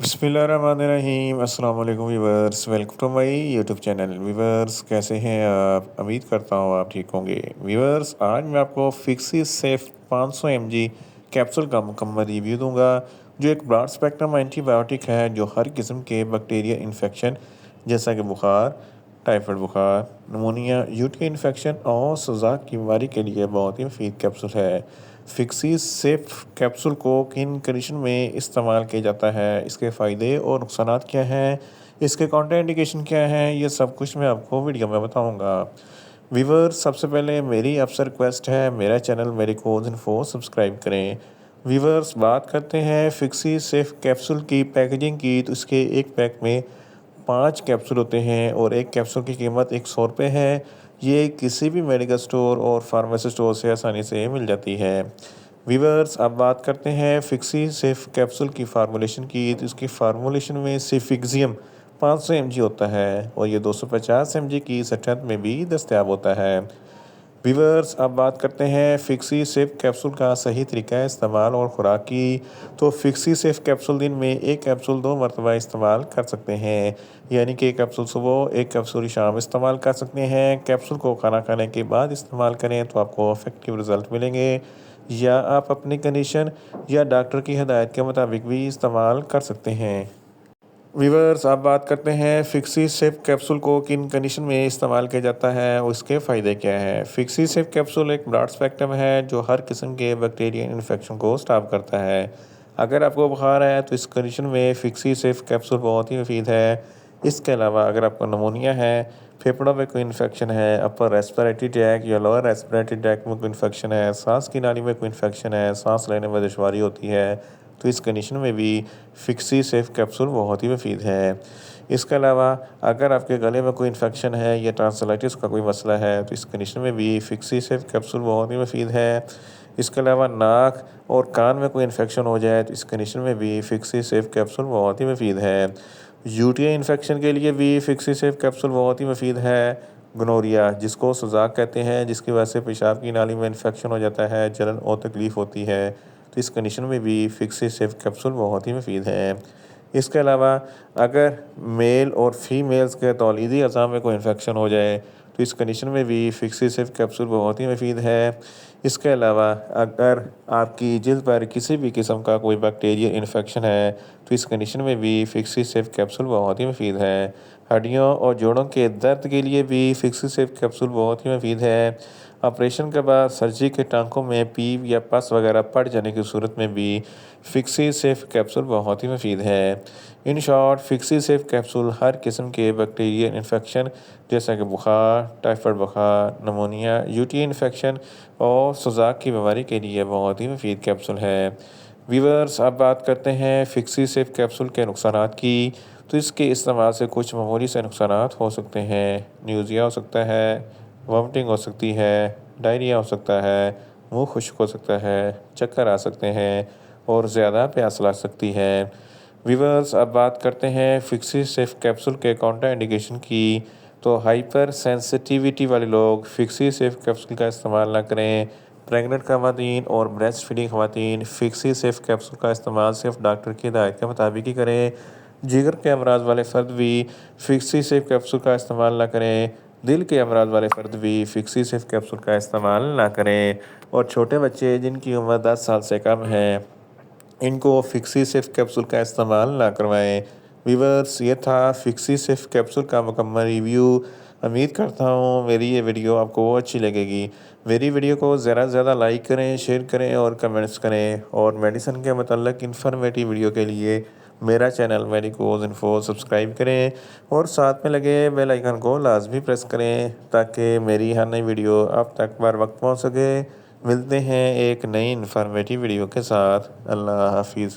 बिस्मिल्लाहिर्रहमानिर्रहीम। अस्सलाम वालेकुम viewers, welcome to my YouTube channel. Viewers, कैसे हैं आप? उम्मीद करता हूँ आप ठीक होंगे। व्यूवर्स, आज मैं आपको फिक्सी सेफ 500 mg कैप्सूल का मुकम्मल रिव्यू दूंगा, जो एक ब्रॉड स्पेक्ट्रम एंटीबायोटिक है जो हर किस्म के बैक्टीरिया इन्फेक्शन जैसा कि बुखार, टाइफाइड बुखार, नमूनिया, यूटी इन्फेक्शन और सुजाक की बीमारी के लिए बहुत ही मुफीद कैप्सूल है। फिक्सी सेफ कैप्सूल को किन कंडीशन में इस्तेमाल किया जाता है, इसके फ़ायदे और नुकसानात क्या हैं, इसके काउंटर इंडिकेशन क्या हैं, ये सब कुछ मैं आपको वीडियो में बताऊंगा। व्यूअर्स, सबसे पहले मेरी आपसे रिक्वेस्ट है, मेरा चैनल मेडिकोज इन्फो सब्सक्राइब करें। व्यूअर्स, बात करते हैं फिक्सी सेफ कैप्सूल की पैकेजिंग की, तो इसके एक पैक में 5 कैप्सूल होते हैं और एक कैप्सूल की कीमत 100 रुपये है। ये किसी भी मेडिकल स्टोर और फार्मेसी स्टोर से आसानी से मिल जाती है। वीवर्स, अब बात करते हैं फिक्सी सेफ कैप्सूल की फार्मूलेशन की, तो इसकी फार्मूलेशन में सिफिक्जियम 500 mg होता है और ये 250 mg की स्ट्रेंथ में भी दस्तयाब होता है। व्यूअर्स, अब बात करते हैं फिक्सी सेफ कैप्सूल का सही तरीका है इस्तेमाल और खुराक की। तो फिक्सी सेफ कैप्सूल दिन में एक कैप्सूल 2 मरतबा इस्तेमाल कर सकते हैं, यानी कि एक कैप्सूल सुबह, एक कैप्सूल शाम इस्तेमाल कर सकते हैं। कैप्सूल को खाना खाने के बाद इस्तेमाल करें तो आपको इफेक्टिव रिजल्ट मिलेंगे, या आप अपनी कंडीशन या डॉक्टर की हिदायत के मुताबिक भी इस्तेमाल कर सकते हैं। व्यूअर्स, आप बात करते हैं फिक्सी सेफ कैप्सूल को किन कंडीशन में इस्तेमाल किया जाता है और इसके फ़ायदे क्या हैं। फिक्सी सेफ कैप्सूल एक ब्रॉड स्पेक्ट्रम है जो हर किस्म के बैक्टीरियल इन्फेक्शन को स्टॉप करता है। अगर आपको बुखार है तो इस कंडीशन में फिक्सी सेफ कैप्सूल बहुत ही मुफीद है। इसके अलावा अगर आपको नमूनिया है, फेफड़ों में कोई इन्फेक्शन है, अपर रेस्पिरेटरी ट्रैक्ट या लोअर रेस्पिरेटरी ट्रैक्ट में कोई इन्फेक्शन है, सांस की नाली में कोई इन्फेक्शन है, सांस लेने में दुश्वारी होती है, तो इस कंडीशन में भी फिक्सी सेफ कैप्सूल बहुत ही मुफीद है। इसके अलावा अगर आपके गले में कोई इन्फेक्शन है या टॉन्सिलाइटिस का कोई मसला है तो इस कंडीशन में भी फिक्सी सेफ कैप्सूल बहुत ही मुफीद है। इसके अलावा नाक और कान में कोई इन्फेक्शन हो जाए तो इस कंडीशन में भी फिक्सी सेफ कैप्सूल बहुत ही मुफीद है। यूटीआई इन्फेक्शन के लिए भी फिक्सी सेफ कैप्सूल बहुत ही मुफीद है। गोनोरिया, जिसको सुजाक कहते हैं, जिसकी वजह से पेशाब की नाली में इन्फेक्शन हो जाता है, जलन और तकलीफ़ होती है, तो इस कंडीशन में भी फिक्सी सेफ कैप्सूल बहुत ही मुफीद है। इसके अलावा अगर मेल और फीमेल्स के तौलीदी अज़ा में कोई इन्फेक्शन हो जाए तो इस कंडीशन में भी फिक्सी सेफ कैप्सूल बहुत ही मुफीद है। इसके अलावा अगर आपकी जिल्द पर किसी भी किस्म का कोई बैक्टीरियल इन्फेक्शन है तो इस कंडीशन में भी फिक्सी सेफ कैप्सूल बहुत ही मुफीद है। हड्डियों और जोड़ों के दर्द के लिए भी फिक्सी सेफ कैप्सूल बहुत ही मुफीद है। ऑपरेशन के बाद सर्जरी के टांकों में पीप या पस वगैरह पड़ जाने की सूरत में भी फिक्सी सेफ कैप्सूल बहुत ही मुफीद है। इन शॉर्ट, फिक्सी सेफ कैप्सूल हर किस्म के बैक्टीरियल इन्फेक्शन जैसा कि बुखार, टाइफाइड बुखार, नमूनिया, यूटी इन्फेक्शन और सुजाक की बीमारी के लिए बहुत ही मुफीद कैप्सूल है। व्यूअर्स, अब बात करते हैं फिक्सी सेफ कैप्सूल के नुकसानात की। तो इसके इस्तेमाल से कुछ मामूली से नुकसानात हो सकते हैं। न्यूज़िया हो सकता है, वॉमिटिंग हो सकती है, डायरिया हो सकता है, मुंह खुश्क हो सकता है, चक्कर आ सकते हैं और ज़्यादा प्यास लग सकती है। व्यूअर्स, अब बात करते हैं फिक्सी सेफ कैप्सूल के काउंटर इंडिकेशन की। तो हाइपर सेंसिटिविटी वाले लोग फिक्सी सेफ कैप्सूल का इस्तेमाल ना करें। प्रेग्नेंट खवातीन और ब्रेस्ट फीडिंग खवातीन फिक्सी सेफ कैप्सूल का इस्तेमाल सिर्फ डॉक्टर की हिदायत के मुताबिक ही करें। जिगर के अमराज वाले फ़र्द भी फिक्सी सेफ कैप्सूल का इस्तेमाल ना करें। दिल के अमराज वाले फ़र्द भी फिक्सी सेफ कैप्सूल का इस्तेमाल ना करें। और छोटे बच्चे जिनकी उम्र 10 साल से कम है, इनको फिक्सी सेफ कैप्सूल का इस्तेमाल ना करवाएं। व्यूअर्स, ये था फिक्सी सेफ कैप्सूल का मुकम्मल रिव्यू। उम्मीद करता हूँ मेरी ये वीडियो आपको अच्छी लगेगी। मेरी वीडियो को ज़्यादा से ज़्यादा लाइक करें, शेयर करें और कमेंट्स करें। और मेडिसिन के मतलब इन्फॉर्मेटिव वीडियो के लिए मेरा चैनल मेडिकोज इन्फो सब्सक्राइब करें और साथ में लगे बेल आइकन को लाजमी प्रेस करें ताकि मेरी हर नई वीडियो आप तक बर वक्त पहुँच सके। मिलते हैं एक नई इन्फॉर्मेटिव वीडियो के साथ। अल्लाह हाफिज़।